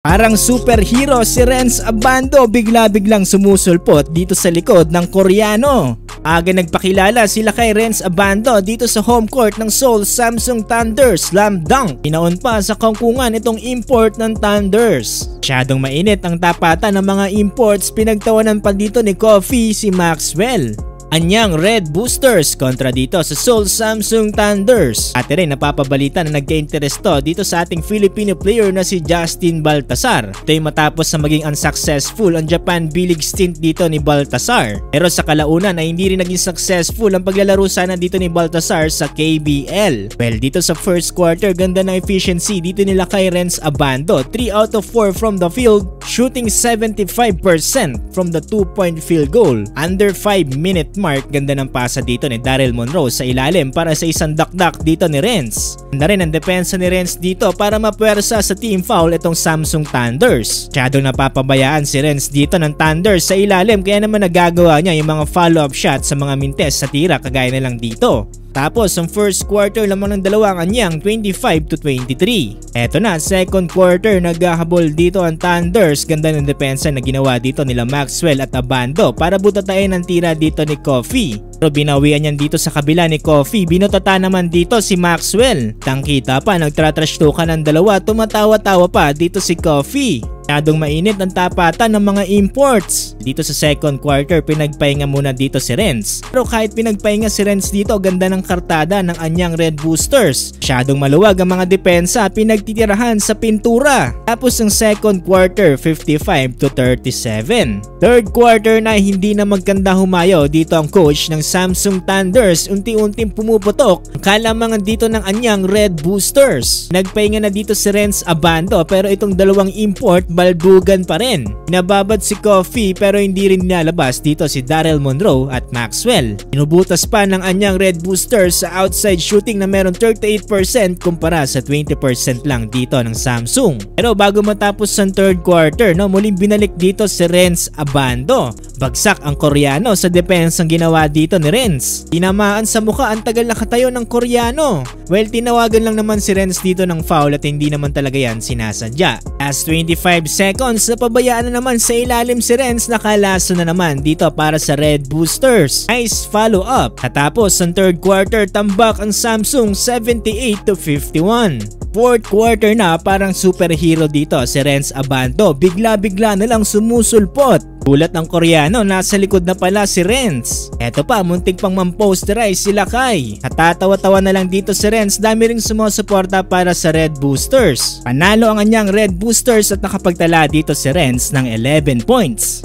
Parang superhero si Renz Abando bigla-biglang sumusulpot dito sa likod ng Koreano. Aga nagpakilala sila kay Renz Abando dito sa home court ng Seoul Samsung Thunder Slam Dunk. Pinaon pa sa kangkungan itong import ng Thunders. Masyadong mainit ang tapatan ng mga imports, pinagtawanan pa dito ni Kofi si Maxwell. Anyang Red Boosters kontra dito sa Seoul Samsung Thunders. At rin napapabalita na nagka-interest to dito sa ating Filipino player na si Justin Baltasar. Ito ay matapos na maging unsuccessful ang Japan B-League stint dito ni Baltasar. Pero sa kalaunan ay hindi rin naging successful ang paglalaro sana dito ni Baltasar sa KBL. Well, dito sa first quarter, ganda ng efficiency dito nila kay Renz Abando. 3 out of 4 from the field, shooting 75% from the 2-point field goal. Under 5-minute mark, ganda ng pasa dito ni Daryl Monroe sa ilalim para sa isang dakdak dito ni Renz. Ganda rin ang depensa ni Renz dito para mapuwersa sa team foul itong Samsung Thunders. Masyadong napapabayaan si Renz dito ng Thunders sa ilalim, kaya naman nagagawa niya yung mga follow-up shots sa mga mintes sa tira kagaya na lang dito. Tapos ang first quarter lamang ng dalawang anyang 25-23. Eto na, second quarter, naghahabol dito ang Thunders. Ganda ng depensa na ginawa dito nila Maxwell at Abando para butatain ang tira dito ni Kofi. Pero binawian yan dito sa kabila ni Kofi. Binutata naman dito si Maxwell. Tangkita pa, nagtratrash talkan ng dalawa, tumatawa-tawa pa dito si Kofi. Masyadong mainit ang tapatan ng mga imports. Dito sa second quarter, pinagpahinga muna dito si Renz. Pero kahit pinagpahinga si Renz dito, ganda ng kartada ng anyang Red Boosters. Masyadong maluwag ang mga depensa, pinagtitirahan sa pintura. Tapos ang second quarter, 55-37. Third quarter na hindi na magkanda humayo dito ang coach ng Samsung Thunders. Unti-unting pumuputok ang kalamangan dito ng anyang Red Boosters. Nagpahinga na dito si Renz Abando, pero itong dalawang import baldugan pa rin. Nababad si Kofi pero hindi rin nilalabas dito si Daryl Monroe at Maxwell. Inubutas pa ng anyang Red Boosters sa outside shooting na meron 38% kumpara sa 20% lang dito ng Samsung. Pero bago matapos ang third quarter, muling binalik dito si Renz Abando. Bagsak ang Koreano sa depensang ginawa dito ni Renz. Tinamaan sa mukha ang tagal nakatayo ng Koreano. Well, tinawagan lang naman si Renz dito ng foul at hindi naman talaga yan sinasadya. As 25 seconds, napabayaan na naman sa ilalim si Renz, nakalaso na naman dito para sa Red Boosters. Nice follow up. Katapos ang third quarter, tambak ang Samsung 78-51. Fourth quarter na, parang superhero dito si Renz Abando. Bigla-bigla na lang sumusulpot. Gulat ng Koreano, nasa likod na pala si Renz. Eto pa, muntik pang mamposterize sila kay. Natatawa-tawa na lang dito si Renz, dami ring sumusuporta para sa Red Boosters. Panalo ang anyang Red Boosters at nakapagtala dito si Renz ng 11 points.